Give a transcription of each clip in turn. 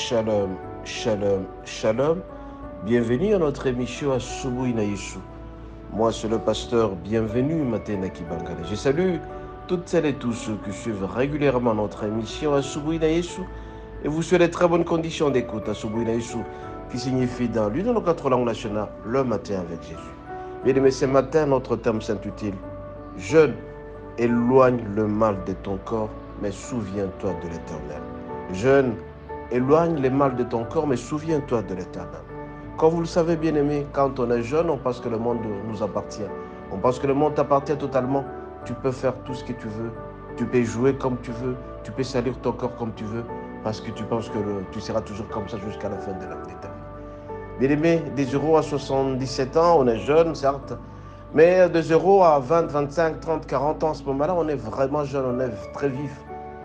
Shalom, shalom, shalom. Bienvenue à notre émission Asubuhi na Yesu. Moi, c'est le pasteur Bienvenue Matena Kibangala. Je salue toutes celles et tous ceux qui suivent régulièrement notre émission Asubuhi na Yesu et vous souhaitez de très bonnes conditions d'écoute. Asubuhi na Yesu, qui signifie dans l'une de nos 4 langues nationales, le matin avec Jésus. Bien aimés, ce matin, notre thème s'intitule Jeûne, éloigne le mal de ton corps, mais souviens-toi de l'Éternel. Jeûne, éloigne le mal de ton corps, mais souviens-toi de l'Éternel. Comme vous le savez, bien aimé, quand on est jeune, on pense que le monde nous appartient. On pense que le monde t'appartient totalement. Tu peux faire tout ce que tu veux. Tu peux jouer comme tu veux. Tu peux salir ton corps comme tu veux. Parce que tu penses que tu seras toujours comme ça jusqu'à la fin de ta vie. Bien aimé, des 0 à 77 ans, on est jeune, certes. Mais de 0 à 20, 25, 30, 40 ans, en ce moment-là, on est vraiment jeune, on est très vif.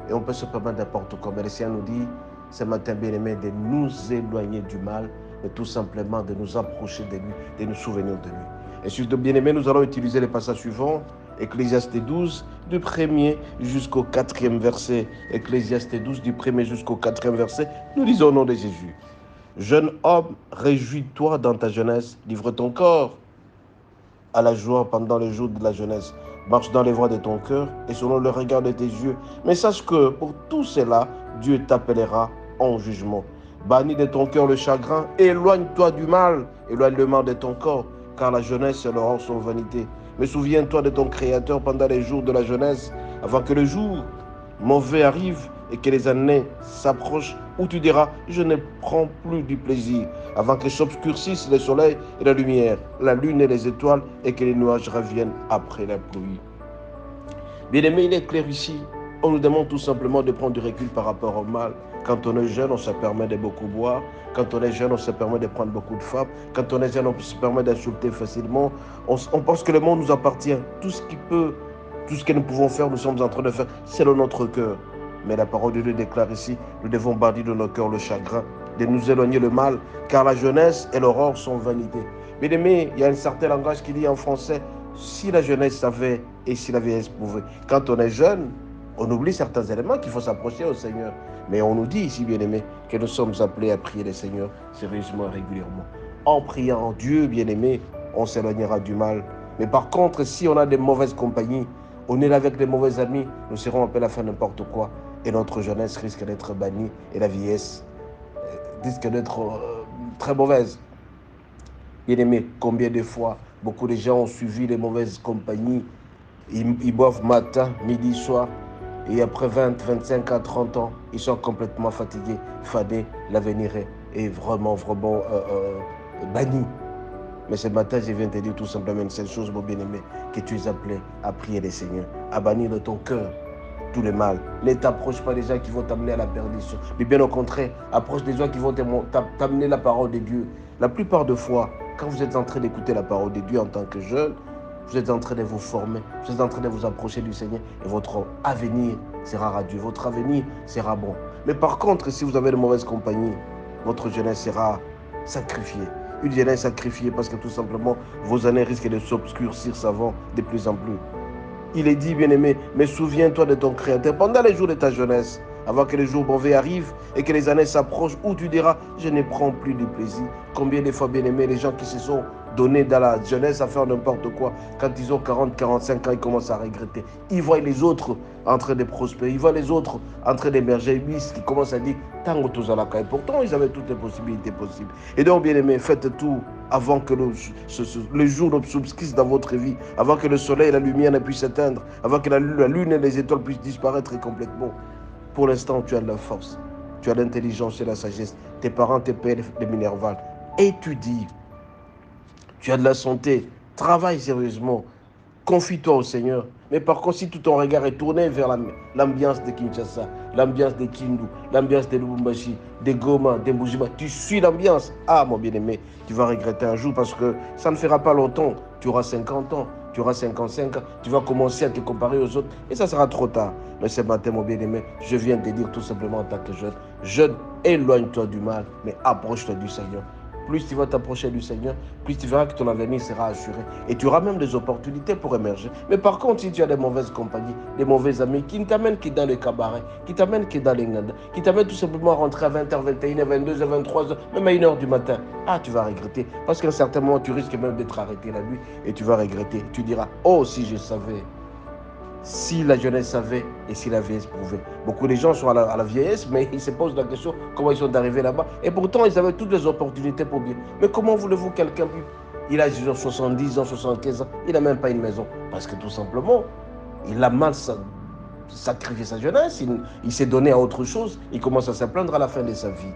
Et on peut se permettre n'importe quoi. Mais le Seigneur nous dit, ce matin, bien aimé, de nous éloigner du mal, mais tout simplement de nous approcher de lui, de nous souvenir de lui. Et sur de bien aimé, nous allons utiliser les passages suivants. Ecclésiaste 12, du 1er jusqu'au 4e verset. Ecclésiaste 12, du 1er jusqu'au 4e verset. Nous lisons au nom de Jésus. Jeune homme, réjouis-toi dans ta jeunesse, livre ton corps à la joie pendant les jours de la jeunesse. Marche dans les voies de ton cœur et selon le regard de tes yeux. Mais sache que pour tout cela, Dieu t'appellera en jugement. Bannis de ton cœur le chagrin, éloigne-toi du mal, éloigne le mal de ton corps, car la jeunesse et l'aurore sont vanité. Mais souviens-toi de ton Créateur pendant les jours de la jeunesse, avant que le jour mauvais arrive et que les années s'approchent, où tu diras, je ne prends plus du plaisir, avant que s'obscurcissent le soleil et la lumière, la lune et les étoiles, et que les nuages reviennent après la pluie. Bien aimé, il est clair ici, on nous demande tout simplement de prendre du recul par rapport au mal. Quand on est jeune, on se permet de beaucoup boire. Quand on est jeune, on se permet de prendre beaucoup de femmes. Quand on est jeune, on se permet d'insulter facilement. On pense que le monde nous appartient. Tout ce que nous pouvons faire, nous sommes en train de faire selon notre cœur. Mais la parole de Dieu déclare ici, nous devons bannir de nos cœurs le chagrin, de nous éloigner le mal, car la jeunesse et l'aurore sont vanité. Bien aimé, il y a un certain langage qui dit en français, si la jeunesse savait et si la vieillesse pouvait. Quand on est jeune, on oublie certains éléments qu'il faut s'approcher au Seigneur. Mais on nous dit ici, bien aimé, que nous sommes appelés à prier le Seigneur sérieusement, régulièrement. En priant Dieu, bien aimé, on s'éloignera du mal. Mais par contre, si on a des mauvaises compagnies, on est là avec des mauvais amis, nous serons appelés à faire n'importe quoi. Et notre jeunesse risque d'être bannie et la vieillesse risque d'être très mauvaise. Bien aimé, combien de fois beaucoup de gens ont suivi les mauvaises compagnies, ils boivent matin, midi, soir, et après 20, 25 à 30 ans, ils sont complètement fatigués, fanés, l'avenir est vraiment banni. Mais ce matin, je viens te dire tout simplement une seule chose, mon bien-aimé, que tu es appelé à prier le Seigneur, à bannir de ton cœur tout le mal. Ne t'approche pas des gens qui vont t'amener à la perdition, mais bien au contraire, approche des gens qui vont t'amener la parole de Dieu. La plupart des fois, quand vous êtes en train d'écouter la parole de Dieu en tant que jeune, vous êtes en train de vous former, vous êtes en train de vous approcher du Seigneur et votre avenir sera radieux, votre avenir sera bon. Mais par contre, si vous avez de mauvaises compagnies, votre jeunesse sera sacrifiée. Une jeunesse sacrifiée parce que tout simplement, vos années risquent de s'obscurcir savant de plus en plus. Il est dit, bien-aimé, mais souviens-toi de ton Créateur pendant les jours de ta jeunesse, avant que les jours mauvais arrivent et que les années s'approchent, où tu diras, je ne prends plus de plaisir. Combien de fois, bien-aimé, les gens qui se sont donnés dans la jeunesse à faire n'importe quoi, quand ils ont 40, 45 ans, ils commencent à regretter. Ils voient les autres en train de prospérer, ils voient les autres en train d'émerger, ils commencent à dire, tant que à la caille. Pourtant, ils avaient toutes les possibilités possibles. Et donc, bien-aimé, faites tout avant que le jour ne s'obscurcisse dans votre vie, avant que le soleil et la lumière ne puissent s'éteindre, avant que la lune et les étoiles puissent disparaître complètement. Pour l'instant, tu as de la force, tu as l'intelligence et la sagesse. Tes parents te paient les Minerval. Étudie. Tu as de la santé. Travaille sérieusement. Confie-toi au Seigneur. Mais par contre, si tout ton regard est tourné vers l'ambiance de Kinshasa, l'ambiance de Kindu, l'ambiance de Lubumbashi, de Goma, de Mbujiba, tu suis l'ambiance. Ah, mon bien-aimé, tu vas regretter un jour parce que ça ne fera pas longtemps. Tu auras 50 ans, tu auras 55 ans, tu vas commencer à te comparer aux autres et ça sera trop tard. Mais ce matin, mon bien-aimé, je viens te dire tout simplement en tant que jeune, éloigne-toi du mal, mais approche-toi du Seigneur. plus tu vas t'approcher du Seigneur, plus tu verras que ton avenir sera assuré. Et tu auras même des opportunités pour émerger. Mais par contre, si tu as des mauvaises compagnies, des mauvais amis qui ne t'amènent que dans les cabarets, qui t'amènent que dans les nganda, qui t'amènent tout simplement à rentrer à 20h, 21h, 22h, 23h, même à 1h du matin, tu vas regretter. Parce qu'à un certain moment, tu risques même d'être arrêté la nuit et tu vas regretter. Tu diras, oh, si je savais. Si la jeunesse savait et si la vieillesse pouvait. Beaucoup de gens sont à la vieillesse, mais ils se posent la question comment ils sont arrivés là-bas. Et pourtant, ils avaient toutes les opportunités pour bien. Mais comment voulez-vous quelqu'un, il a 70 ans, 75 ans, il n'a même pas une maison. Parce que tout simplement, il a mal sacrifié sa jeunesse, il s'est donné à autre chose, il commence à se plaindre à la fin de sa vie.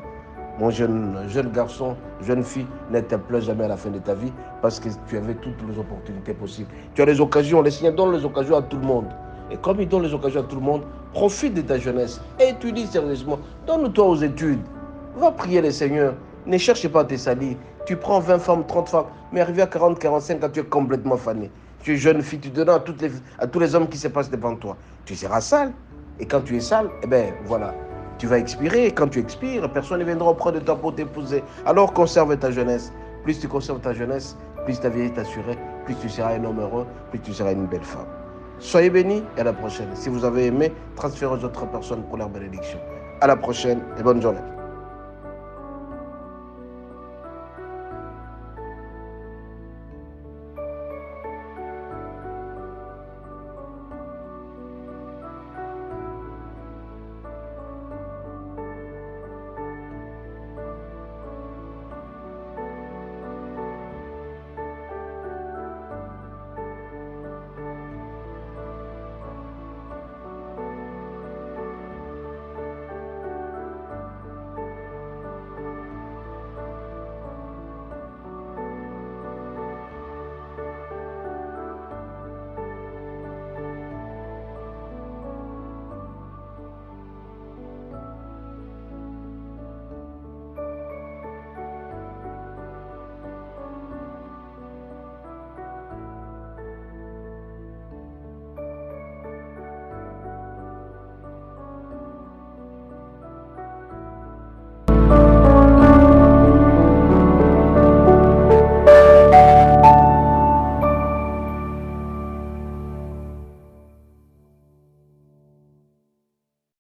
Mon jeune garçon, jeune fille, ne te plains jamais à la fin de ta vie parce que tu avais toutes les opportunités possibles. Tu as les occasions, les Seigneur donne les occasions à tout le monde. Et comme il donne les occasions à tout le monde, profite de ta jeunesse, étudie sérieusement, donne-toi aux études. Va prier le Seigneur, ne cherche pas à te salir. Tu prends 20 femmes, 30 femmes, mais arrivé à 40, 45 ans, tu es complètement fané. Tu es jeune fille, tu donnes à tous les hommes qui se passent devant toi. Tu seras sale. Et quand tu es sale, eh bien voilà, tu vas expirer. Et quand tu expires, personne ne viendra auprès de toi pour t'épouser. Alors conserve ta jeunesse. Plus tu conserves ta jeunesse, plus ta vie est assurée, plus tu seras un homme heureux, plus tu seras une belle femme. Soyez bénis et à la prochaine. Si vous avez aimé, transférez aux autres personnes pour leur bénédiction. À la prochaine et bonne journée.